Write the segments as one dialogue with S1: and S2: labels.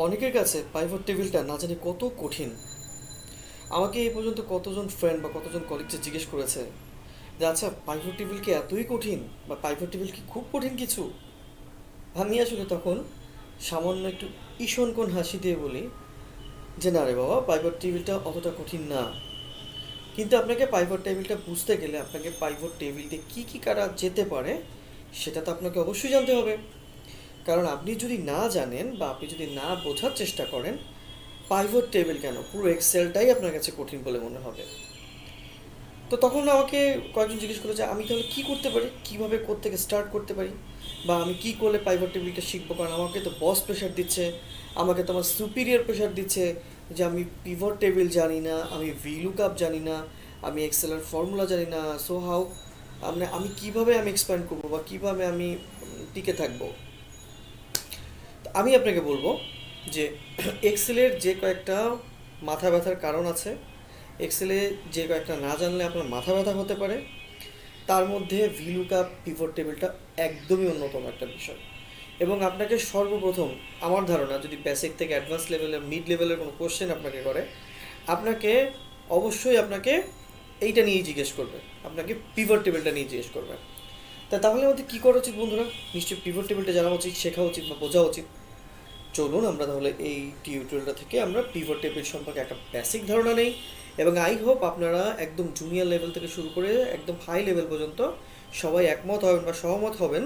S1: অনেকের কাছে পাইভট টেবিলটা না জানি কত কঠিন। আমাকে এই পর্যন্ত কতজন ফ্রেন্ড বা কতজন কলিগকে জিজ্ঞেস করেছে যে আচ্ছা পাইভট টেবিল কি এতই কঠিন, বা পাইভট টেবিল কি খুব কঠিন কিছু। আমি আসলে তখন সামান্য একটু ঈষণ কোণ হাসি দিয়ে বলি যে না রে বাবা, পাইভট টেবিলটা অতটা কঠিন না। কিন্তু আপনাকে পাইভট টেবিলটা বুঝতে গেলে আপনাকে পাইভট টেবিলতে কী কী করা যেতে পারে সেটা তো আপনাকে অবশ্যই জানতে হবে। কারণ আপনি যদি না জানেন বা আপনি যদি না বোঝার চেষ্টা করেন, পাইভট টেবিল কেন পুরো এক্সেলটাই আপনার কাছে কঠিন বলে মনে হবে। তো তখন আমাকে কয়েকজন জিজ্ঞেস করে যে আমি তাহলে কী করতে পারি, কীভাবে থেকে স্টার্ট করতে পারি, বা আমি কী করলে পাইভট টেবিলটা শিখবো। কারণ আমাকে তো বস প্রেশার দিচ্ছে, আমাকে তো আমার সুপিরিয়র প্রেশার দিচ্ছে যে আমি পিভট টেবিল জানি না, আমি ভিলুকআপ জানি না, আমি এক্সেলের ফর্মুলা জানি না। সো হাউ আমি কীভাবে আমি এক্সপ্যান্ড করবো বা কীভাবে আমি টিকে থাকবো। আমি আপনাকে বলবো যে এক্সেলের যে কয়েকটা মাথা ব্যথার কারণ আছে, এক্সেলে যে কয়েকটা না জানলে আপনার মাথা ব্যথা হতে পারে, তার মধ্যে ভিলুকআপ পিভট টেবিলটা একদমই অন্যতম একটা বিষয়। এবং আপনাকে সর্বপ্রথম, আমার ধারণা, যদি বেসিক থেকে অ্যাডভান্স লেভেলের মিড লেভেলের কোনো কোশ্চেন আপনাকে করে, আপনাকে অবশ্যই আপনাকে এইটা নিয়েই জিজ্ঞেস করবে, আপনাকে পিভট টেবিলটা নিয়ে জিজ্ঞেস করবে। তাহলে আমাদের কী করা উচিত বন্ধুরা? নিশ্চয়ই পিভট টেবিলটা জানা উচিত, শেখা উচিত বা বোঝা উচিত। চলুন আমরা তাহলে এই টিউটোরিয়ালটা থেকে আমরা পিভট টেবিল সম্পর্কে একটা বেসিক ধারণা নেই, এবং আই হোপ আপনারা একদম জুনিয়র লেভেল থেকে শুরু করে একদম হাই লেভেল পর্যন্ত সবাই একমত হবেন বা সহমত হবেন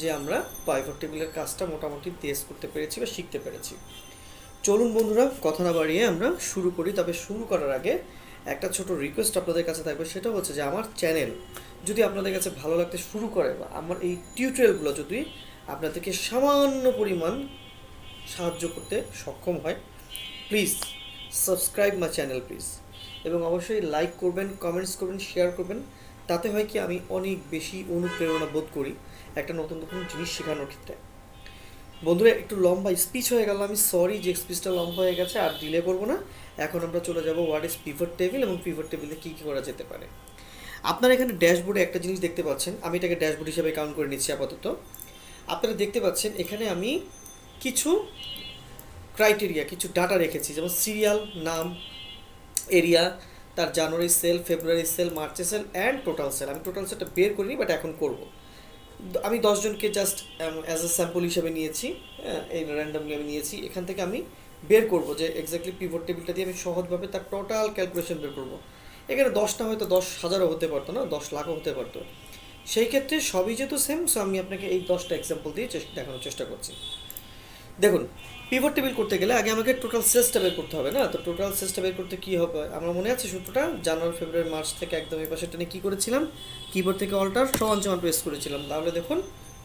S1: যে আমরা পিভট টেবিলের কাজটা মোটামুটি তেজ করতে পেরেছি বা শিখতে পেরেছি। চলুন বন্ধুরা, কথা না বাড়িয়ে আমরা শুরু করি। তবে শুরু করার আগে একটা ছোট রিকোয়েস্ট আপনাদের কাছে থাকবে, সেটা হচ্ছে যে আমার চ্যানেল যদি আপনাদের কাছে ভালো লাগতে শুরু করে, বা আমার এই টিউটোরিয়ালগুলো যদি আপনাদেরকে সামান্য পরিমাণ সাহায্য করতে সক্ষম হয়, please subscribe my channel please. এবং অবশ্যই লাইক করবেন, কমেন্টস করবেন, শেয়ার করবেন। তাতে হয় কি, আমি অনেক বেশি অনুপ্রেরণা বোধ করি একটা নতুন নতুন জিনিস শেখানোর ক্ষেত্রে। বন্ধুরা, একটু লম্বা স্পিচ হয়ে গেল, আমি সরি যে স্পিচটা লম্বা হয়ে গেছে। আর ডিলে করবো না, এখন আমরা চলে যাব হোয়াট ইজ পিভট টেবিল এবং পিভট টেবিলে কী কী করা যেতে পারে। আপনারা এখানে ড্যাশবোর্ডে একটা জিনিস দেখতে পাচ্ছেন, আমি এটাকে ড্যাশবোর্ড হিসেবে কাউন্ট করে নিচ্ছি আপাতত। আপনারা দেখতে পাচ্ছেন এখানে আমি কিছু ক্রাইটেরিয়া, কিছু ডাটা রেখেছি, যেমন সিরিয়াল, নাম, এরিয়া, তার জানুয়ারি সেল, ফেব্রুয়ারি সেল, মার্চের সেল অ্যান্ড টোটাল সেল। আমি টোটাল সেলটা বের করিনি, বাট এখন করব। আমি 10জনকে জাস্ট অ্যাজ এ স্যাম্পল হিসেবে নিয়েছি, এই র্যান্ডামলি আমি নিয়েছি। এখান থেকে আমি বের করব যে এক্স্যাক্টলি পিভট টেবিলটা দিয়ে আমি সহজভাবে তার টোটাল ক্যালকুলেশন বের করব। এখানে 10টা হয়তো 10,000ও হতে পারতো না, 10 লাখও হতে পারতো। সেই ক্ষেত্রে সবই যেহেতু সেম, সো আমি আপনাকে এই 10টা এক্সাম্পল দিয়ে দেখানোর চেষ্টা করছি। দেখুন, পিভট টেবিল করতে গেলে আগে আমাকে টোটাল সেলসটা বের করতে হবে না? তো টোটাল সেলসটা বের করতে কী হবে, আমার মনে আছে সূত্রটা, জানুয়ারি, ফেব্রুয়ারি, মার্চ থেকে একদম এই পাশে টেনে কী করেছিলাম, কিবোর্ড থেকে অল্টার সমান প্রেস করেছিলাম। তাহলে দেখুন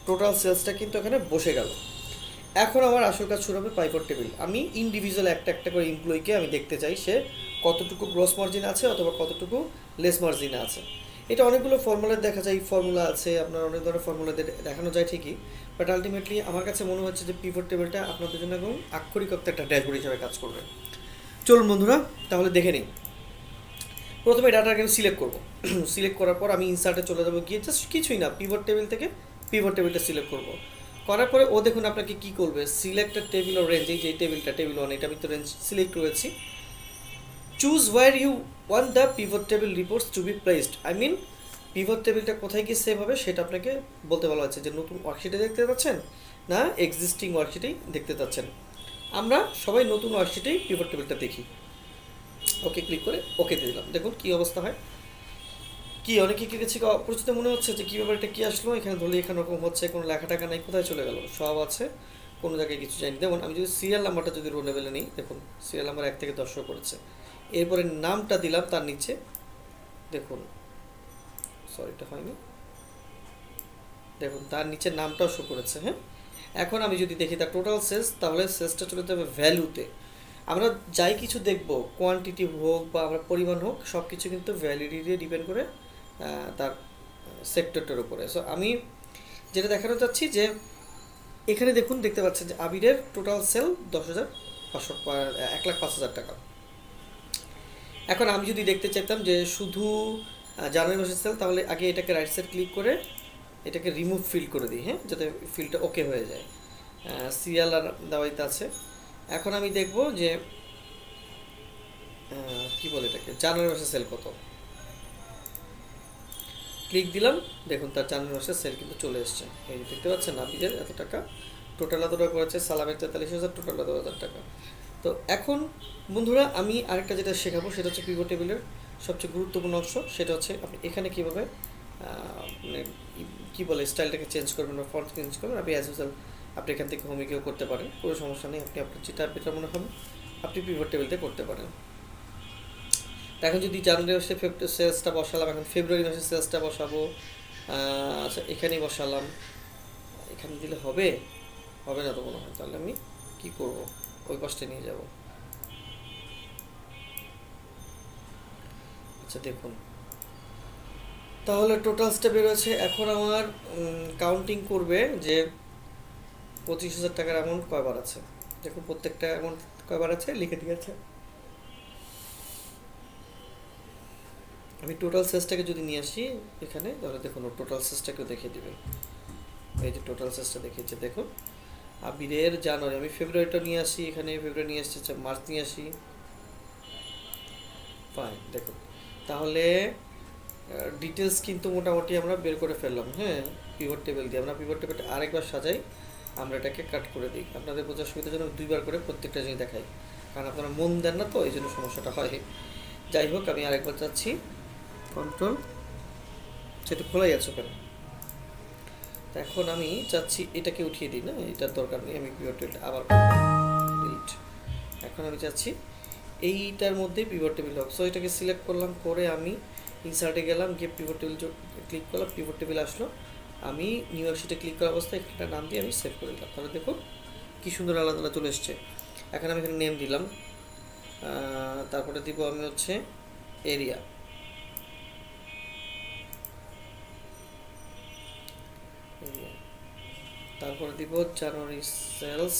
S1: টোটাল সেলসটা কিন্তু এখানে বসে গেল। এখন আমার আসল কাজ শুরু হবে পিভট টেবিল। আমি ইন্ডিভিজুয়াল একটা একটা করে এমপ্লয়িকে আমি দেখতে চাই সে কতটুকু গ্রস মার্জিন আছে অথবা কতটুকু লেস মার্জিনে আছে। এটা অনেকগুলো ফর্মুলা দেখা যায়, ফর্মুলা আছে, আপনার অনেক ধরনের ফর্মুলা দেখানো যায় ঠিকই, বাট আলটিমেটলি আমার কাছে মনে হচ্ছে যে পিভট টেবিলটা আপনাদের জন্য একদম আক্ষরিক অর্থে একটা ড্যাশবোর্ড হিসেবে কাজ করবে। চলুন বন্ধুরা তাহলে দেখে নিই। প্রথমে ডাটাকে আমি সিলেক্ট করবো। সিলেক্ট করার পর আমি ইনসার্টে চলে যাবো, গিয়ে জাস্ট কিছুই না, পিভট টেবিল থেকে পিভট টেবিলটা সিলেক্ট করবো। করার পরে ও দেখুন আপনাকে কী করবে, সিলেক্টেড টেবিল ও রেঞ্জ, এই যে টেবিলটা, টেবিল 1, এটা আমি তো রেঞ্জ সিলেক্ট করেছি। Choose where you want the pivot table reports to be placed, I mean pivot টেবিলটা কোথায় গিয়ে সেভ হবে সেটা আপনাকে বলতে বলা হচ্ছে, যে নতুন ওয়ার্কশিটে দেখতে পাচ্ছেন না এক্সিস্টিং ওয়ার্কশিটেই দেখতে পাচ্ছেন। আমরা সবাই নতুন ওয়ার্কশিটেই পিভট টেবিলটা দেখি। ওকে ক্লিক করে ওকে দিয়ে দিলাম। দেখুন কী অবস্থা হয়। কি অনেকে কী কিছু অপরিচিত মনে হচ্ছে যে কী ব্যাপার, এটা কী আসলো, এখানে ধরলে এখানে ওরকম হচ্ছে, কোনো লেখা টাকা নাই, কোথায় চলে গেল, সব আছে, কোনো জায়গায় কিছু যায়নি। দেখুন আমি যদি সিরিয়াল নাম্বারটা যদি রো লেভেলে নিই, দেখুন সিরিয়াল নাম্বার 1 থেকে 10 করেছে। এরপরে নামটা দিলাম, তার নিচে দেখুন, সরি এটা হয়নি, দেখুন তার নিচে নামটাও শো করেছে। হ্যাঁ, এখন আমি যদি দেখি তার টোটাল সেলস, তাহলে সেলসটা চলে যাবে ভ্যালুতে। আমরা যাই কিছু দেখব, কোয়ান্টিটি হোক বা আমরা পরিমাণ হোক, সব কিছু কিন্তু ভ্যালিডিটি ডিপেন্ড করে তার সেক্টরটার উপরে। সো আমি যেটা দেখানো চাচ্ছি যে এখানে দেখুন, দেখতে পাচ্ছেন যে আবিরের টোটাল সেল 10,500, 1,05,000 টাকা। এখন আমি যদি দেখতে চাইতাম যে শুধু জানুয়ারি মাসের সেল, তাহলে আগে এটাকে রাইট সাইড ক্লিক করে এটাকে রিমুভ ফিল্ড করে দিই, হ্যাঁ, যাতে ফিল্ডটা ওকে হয়ে যায়। সিরিয়াল আর দেওয়াইতে আছে, এখন আমি দেখব যে কি বলে এটাকে, জানুয়ারি মাসের সেল কত। ক্লিক দিলাম, দেখুন তার জানুয়ারি মাসের সেল কিন্তু চলে এসছে। এই যে দেখতে পাচ্ছেন নাবিদের এত টাকা, টোটাল এত টাকা করেছে, সালামের 43,000, টোটাল 10,000 টাকা। তো এখন বন্ধুরা আমি আরেকটা যেটা শেখাবো সেটা হচ্ছে পিভট টেবিলের সবচেয়ে গুরুত্বপূর্ণ অংশ, সেটা হচ্ছে আপনি এখানে কীভাবে মানে কী বলে স্টাইলটাকে চেঞ্জ করবেন বা ফন্ট চেঞ্জ করবেন। আপনি অ্যাজ ইউজুয়াল আপনি এখান থেকে হোমে গিয়েও করতে পারেন, কোনো সমস্যা নেই। আপনি আপনার যেটা বেটার মনে হবে আপনি পিভট টেবিলতে করতে পারেন। এখন যদি জানুয়ারি মাসে সেলসটা বসালাম, এখন ফেব্রুয়ারি মাসে সেলসটা বসাবো। আচ্ছা এখানেই বসালাম, এখানে দিলে হবে, হবে না তো মনে হয়। তাহলে আমি কী করবো, ওই পাশটা নিয়ে যাব। আচ্ছা দেখুন, তাহলে টোটালসটা বেরোচ্ছে। এখন আমার কাউন্টিং করবে যে 25,000 টাকার অ্যামাউন্ট কয়বার আছে। দেখুন প্রত্যেকটা অ্যামাউন্ট কয়বার আছে লিখে দিয়েছে। আমি টোটাল সেলসটাকে যদি নিয়ে আসি এখানে, তাহলে দেখুন টোটাল সেলসটাকেও দেখিয়ে দিবে। এই যে টোটাল সেলসটা দেখিয়েছে দেখুন, আবিরের জানুয়ারি, আমি ফেব্রুয়ারিটা নিয়ে আসি এখানে, ফেব্রুয়ারি নিয়ে আসছি, মার্চ নিয়ে আসি, ফাইন। দেখুন তাহলে ডিটেলস কিন্তু মোটামুটি আমরা বের করে ফেললাম। হ্যাঁ, পিভট টেবিল দিয়ে আমরা পিভট টেবিলটা আরেকবার সাজাই, আমরা এটাকে কাট করে দিই। আপনাদের বোঝার সুবিধার জন্য দুইবার করে প্রত্যেকটা জিনিস দেখাই, কারণ আপনারা মন দেন না তো, এই জন্য সমস্যাটা হয়। যাই হোক আমি আরেকবার যাচ্ছি, কন্ট্রোল, সেটা খোলাই আছে কেন। এখন আমি চাচ্ছি এটাকে উঠিয়ে দিই, না এটার দরকার নেই, আমি পিভট টেবিলটা আবার ডিলিট। এখন আমি চাচ্ছি এইটার মধ্যে পিভট টেবিল হোক, সো এটাকে সিলেক্ট করলাম, করে আমি ইনসার্টে গেলাম, গিয়ে পিভট টেবিল ক্লিক করলাম, পিভট টেবিল আসলো। আমি নিউ ইয়র্ক শিটে ক্লিক করা অবস্থায় একটা নাম দিয়ে আমি সেভ করে দিলাম। তাহলে দেখুন কী সুন্দর আলাদা আলাদা চলে এসছে। এখন আমি এখানে নেম দিলাম, তারপরে দিব আমি হচ্ছে এরিয়া, তারপরে দিব জানুয়ারি সেলস,